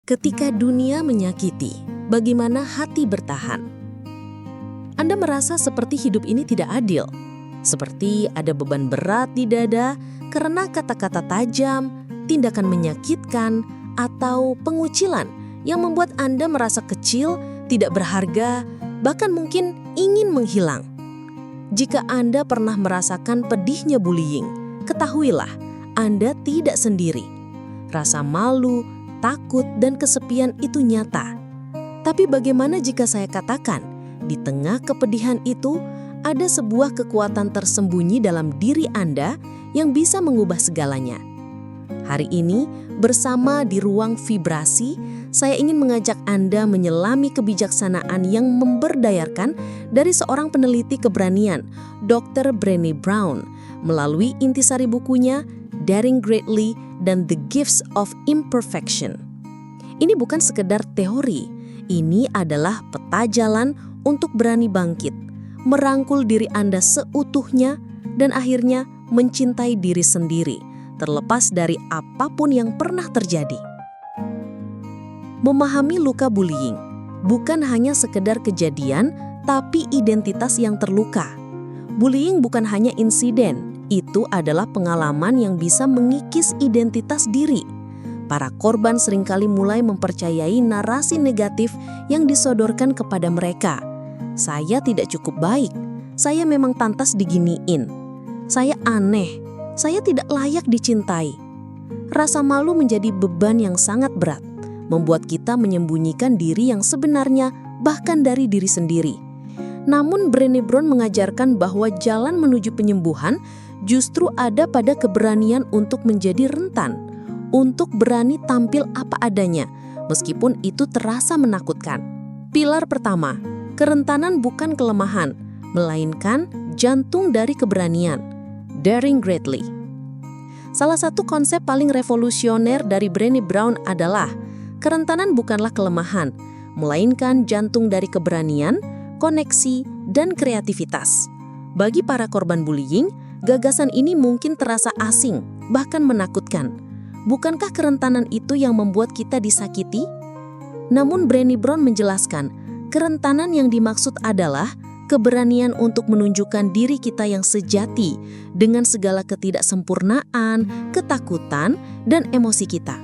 Ketika dunia menyakiti, bagaimana hati bertahan? Anda merasa seperti hidup ini tidak adil, seperti ada beban berat di dada karena kata-kata tajam, tindakan menyakitkan, atau pengucilan yang membuat Anda merasa kecil, tidak berharga, bahkan mungkin ingin menghilang. Jika Anda pernah merasakan pedihnya bullying, ketahuilah Anda tidak sendiri. Rasa malu, takut, dan kesepian itu nyata. Tapi bagaimana jika saya katakan, di tengah kepedihan itu, ada sebuah kekuatan tersembunyi dalam diri Anda yang bisa mengubah segalanya. Hari ini, bersama di Ruang Vibrasi, saya ingin mengajak Anda menyelami kebijaksanaan yang memberdayakan dari seorang peneliti keberanian, Dr. Brené Brown, melalui intisari bukunya, Daring Greatly dan The Gifts of Imperfection. Ini bukan sekedar teori, ini adalah peta jalan untuk berani bangkit, merangkul diri Anda seutuhnya, dan akhirnya mencintai diri sendiri, terlepas dari apapun yang pernah terjadi. Memahami luka bullying bukan hanya sekedar kejadian, tapi identitas yang terluka. Bullying bukan hanya insiden, itu adalah pengalaman yang bisa mengikis identitas diri. Para korban seringkali mulai mempercayai narasi negatif yang disodorkan kepada mereka. Saya tidak cukup baik, saya memang pantas diginiin. Saya aneh, saya tidak layak dicintai. Rasa malu menjadi beban yang sangat berat, membuat kita menyembunyikan diri yang sebenarnya bahkan dari diri sendiri. Namun Brené Brown mengajarkan bahwa jalan menuju penyembuhan justru ada pada keberanian untuk menjadi rentan, untuk berani tampil apa adanya, meskipun itu terasa menakutkan. Pilar pertama, kerentanan bukan kelemahan, melainkan jantung dari keberanian. Daring Greatly. Salah satu konsep paling revolusioner dari Brené Brown adalah kerentanan bukanlah kelemahan, melainkan jantung dari keberanian, koneksi, dan kreativitas. Bagi para korban bullying, gagasan ini mungkin terasa asing, bahkan menakutkan. Bukankah kerentanan itu yang membuat kita disakiti? Namun Brené Brown menjelaskan, kerentanan yang dimaksud adalah keberanian untuk menunjukkan diri kita yang sejati dengan segala ketidaksempurnaan, ketakutan, dan emosi kita.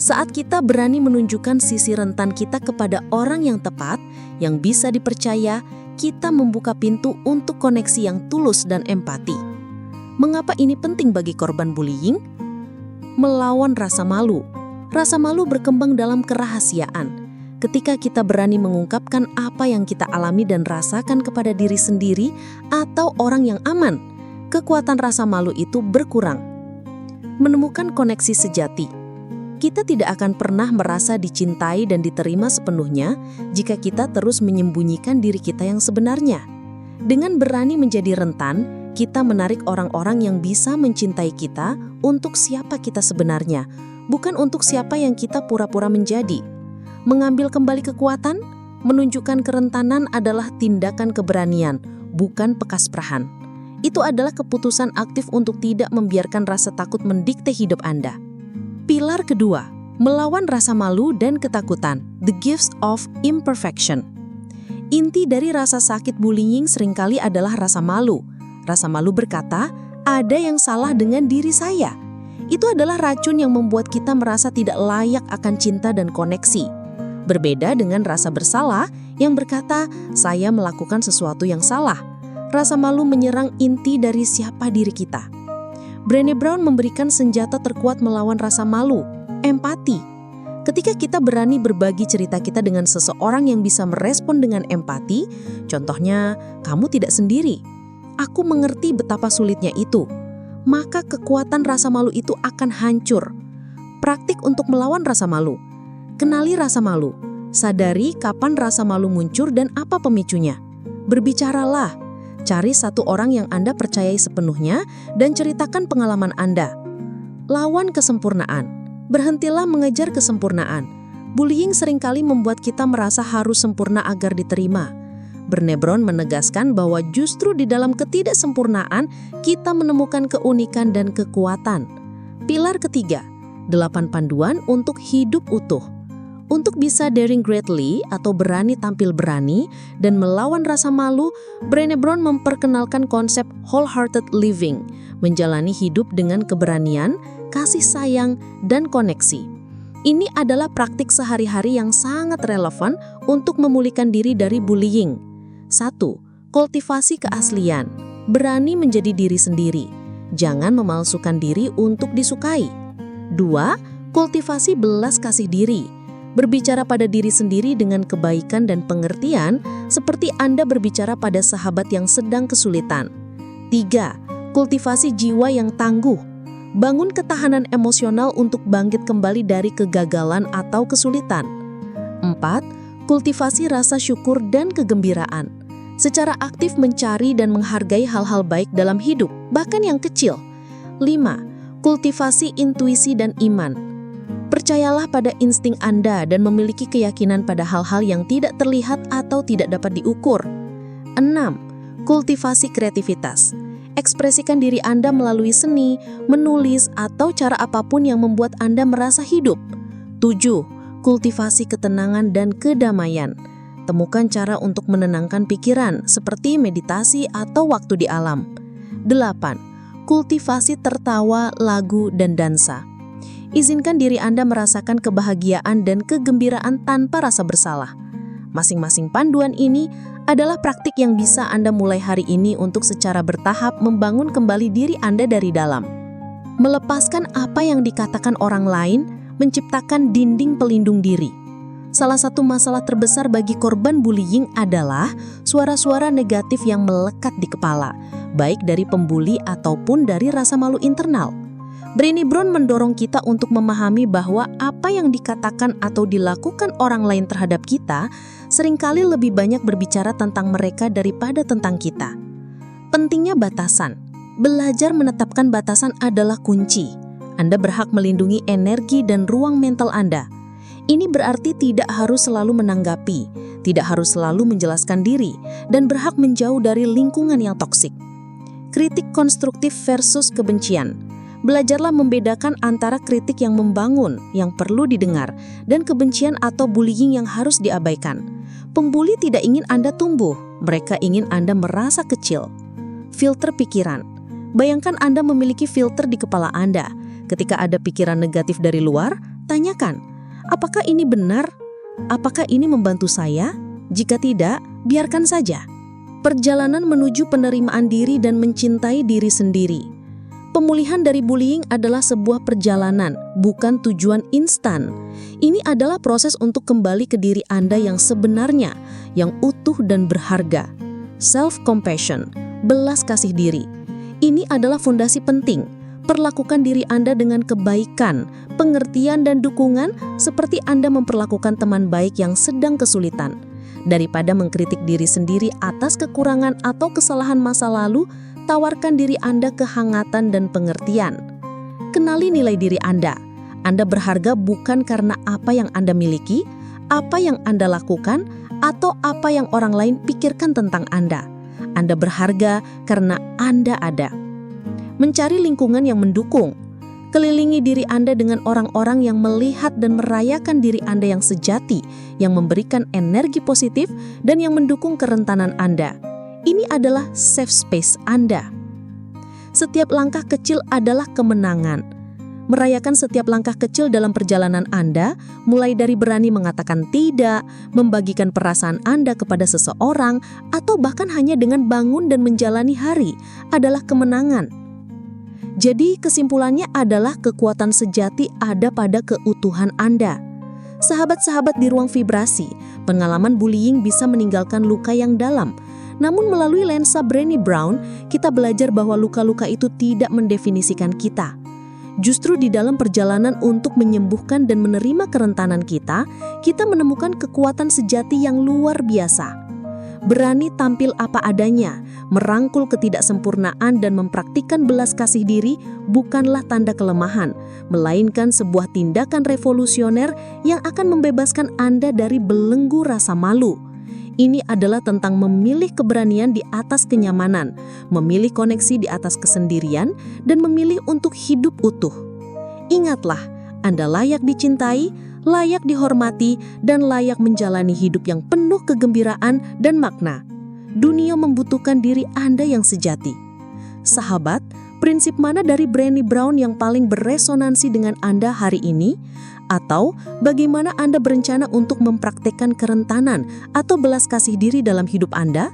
Saat kita berani menunjukkan sisi rentan kita kepada orang yang tepat, yang bisa dipercaya, kita membuka pintu untuk koneksi yang tulus dan empati. Mengapa ini penting bagi korban bullying? Melawan rasa malu. Rasa malu berkembang dalam kerahasiaan. Ketika kita berani mengungkapkan apa yang kita alami dan rasakan kepada diri sendiri atau orang yang aman, kekuatan rasa malu itu berkurang. Menemukan koneksi sejati. Kita tidak akan pernah merasa dicintai dan diterima sepenuhnya jika kita terus menyembunyikan diri kita yang sebenarnya. Dengan berani menjadi rentan, kita menarik orang-orang yang bisa mencintai kita untuk siapa kita sebenarnya, bukan untuk siapa yang kita pura-pura menjadi. Mengambil kembali kekuatan, menunjukkan kerentanan adalah tindakan keberanian, bukan pekasprahan. Itu adalah keputusan aktif untuk tidak membiarkan rasa takut mendikte hidup Anda. Pilar kedua, melawan rasa malu dan ketakutan, The Gifts of Imperfection. Inti dari rasa sakit bullying seringkali adalah rasa malu. Rasa malu berkata, ada yang salah dengan diri saya. Itu adalah racun yang membuat kita merasa tidak layak akan cinta dan koneksi. Berbeda dengan rasa bersalah yang berkata, saya melakukan sesuatu yang salah. Rasa malu menyerang inti dari siapa diri kita. Brené Brown memberikan senjata terkuat melawan rasa malu, empati. Ketika kita berani berbagi cerita kita dengan seseorang yang bisa merespon dengan empati, contohnya, kamu tidak sendiri. Aku mengerti betapa sulitnya itu. Maka kekuatan rasa malu itu akan hancur. Praktik untuk melawan rasa malu. Kenali rasa malu. Sadari kapan rasa malu muncul dan apa pemicunya. Berbicaralah. Cari satu orang yang Anda percayai sepenuhnya dan ceritakan pengalaman Anda. Lawan kesempurnaan. Berhentilah mengejar kesempurnaan. Bullying seringkali membuat kita merasa harus sempurna agar diterima. Brené Brown menegaskan bahwa justru di dalam ketidaksempurnaan kita menemukan keunikan dan kekuatan. Pilar ketiga, 8 panduan untuk hidup utuh. Untuk bisa daring greatly atau berani tampil berani dan melawan rasa malu, Brené Brown memperkenalkan konsep wholehearted living, menjalani hidup dengan keberanian, kasih sayang, dan koneksi. Ini adalah praktik sehari-hari yang sangat relevan untuk memulihkan diri dari bullying. 1. Kultivasi keaslian. Berani menjadi diri sendiri. Jangan memalsukan diri untuk disukai. 2. Kultivasi belas kasih diri. Berbicara pada diri sendiri dengan kebaikan dan pengertian, seperti Anda berbicara pada sahabat yang sedang kesulitan. 3. Kultivasi jiwa yang tangguh. Bangun ketahanan emosional untuk bangkit kembali dari kegagalan atau kesulitan. 4. Kultivasi rasa syukur dan kegembiraan. Secara aktif mencari dan menghargai hal-hal baik dalam hidup, bahkan yang kecil. 5. Kultivasi intuisi dan iman. Percayalah pada insting Anda dan memiliki keyakinan pada hal-hal yang tidak terlihat atau tidak dapat diukur. 6. Kultivasi kreativitas. Ekspresikan diri Anda melalui seni, menulis, atau cara apapun yang membuat Anda merasa hidup. 7. Kultivasi ketenangan dan kedamaian. Temukan cara untuk menenangkan pikiran, seperti meditasi atau waktu di alam. 8. Kultivasi tertawa, lagu, dan dansa. Izinkan diri Anda merasakan kebahagiaan dan kegembiraan tanpa rasa bersalah. Masing-masing panduan ini adalah praktik yang bisa Anda mulai hari ini untuk secara bertahap membangun kembali diri Anda dari dalam. Melepaskan apa yang dikatakan orang lain, menciptakan dinding pelindung diri. Salah satu masalah terbesar bagi korban bullying adalah suara-suara negatif yang melekat di kepala, baik dari pembuli ataupun dari rasa malu internal. Brené Brown mendorong kita untuk memahami bahwa apa yang dikatakan atau dilakukan orang lain terhadap kita seringkali lebih banyak berbicara tentang mereka daripada tentang kita. Pentingnya batasan. Belajar menetapkan batasan adalah kunci. Anda berhak melindungi energi dan ruang mental Anda. Ini berarti tidak harus selalu menanggapi, tidak harus selalu menjelaskan diri, dan berhak menjauh dari lingkungan yang toksik. Kritik konstruktif versus kebencian. Belajarlah membedakan antara kritik yang membangun, yang perlu didengar, dan kebencian atau bullying yang harus diabaikan. Pembuli tidak ingin Anda tumbuh, mereka ingin Anda merasa kecil. Filter pikiran. Bayangkan Anda memiliki filter di kepala Anda. Ketika ada pikiran negatif dari luar, tanyakan, apakah ini benar? Apakah ini membantu saya? Jika tidak, biarkan saja. Perjalanan menuju penerimaan diri dan mencintai diri sendiri. Pemulihan dari bullying adalah sebuah perjalanan, bukan tujuan instan. Ini adalah proses untuk kembali ke diri Anda yang sebenarnya, yang utuh dan berharga. Self-compassion, belas kasih diri. Ini adalah fondasi penting. Perlakukan diri Anda dengan kebaikan, pengertian, dan dukungan seperti Anda memperlakukan teman baik yang sedang kesulitan. Daripada mengkritik diri sendiri atas kekurangan atau kesalahan masa lalu, tawarkan diri Anda kehangatan dan pengertian. Kenali nilai diri Anda. Anda berharga bukan karena apa yang Anda miliki, apa yang Anda lakukan, atau apa yang orang lain pikirkan tentang Anda. Anda berharga karena Anda ada. Mencari lingkungan yang mendukung. Kelilingi diri Anda dengan orang-orang yang melihat dan merayakan diri Anda yang sejati, yang memberikan energi positif dan yang mendukung kerentanan Anda. Ini adalah safe space Anda. Setiap langkah kecil adalah kemenangan. Merayakan setiap langkah kecil dalam perjalanan Anda, mulai dari berani mengatakan tidak, membagikan perasaan Anda kepada seseorang, atau bahkan hanya dengan bangun dan menjalani hari, adalah kemenangan. Jadi kesimpulannya adalah kekuatan sejati ada pada keutuhan Anda. Sahabat-sahabat di ruang vibrasi, pengalaman bullying bisa meninggalkan luka yang dalam. Namun melalui lensa Brené Brown, kita belajar bahwa luka-luka itu tidak mendefinisikan kita. Justru di dalam perjalanan untuk menyembuhkan dan menerima kerentanan kita menemukan kekuatan sejati yang luar biasa. Berani tampil apa adanya, merangkul ketidaksempurnaan dan mempraktikkan belas kasih diri bukanlah tanda kelemahan, melainkan sebuah tindakan revolusioner yang akan membebaskan Anda dari belenggu rasa malu. Ini adalah tentang memilih keberanian di atas kenyamanan, memilih koneksi di atas kesendirian, dan memilih untuk hidup utuh. Ingatlah, Anda layak dicintai, layak dihormati, dan layak menjalani hidup yang penuh kegembiraan dan makna. Dunia membutuhkan diri Anda yang sejati. Sahabat, prinsip mana dari Brené Brown yang paling beresonansi dengan Anda hari ini? Atau bagaimana Anda berencana untuk mempraktekkan kerentanan atau belas kasih diri dalam hidup Anda?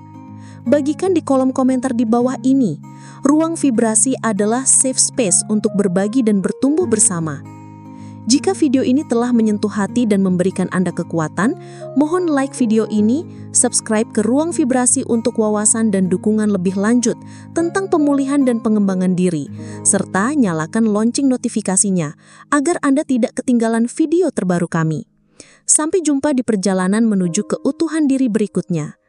Bagikan di kolom komentar di bawah ini. Ruang Vibrasi adalah safe space untuk berbagi dan bertumbuh bersama. Jika video ini telah menyentuh hati dan memberikan Anda kekuatan, mohon like video ini, subscribe ke Ruang Vibrasi untuk wawasan dan dukungan lebih lanjut tentang pemulihan dan pengembangan diri, serta nyalakan lonceng notifikasinya agar Anda tidak ketinggalan video terbaru kami. Sampai jumpa di perjalanan menuju keutuhan diri berikutnya.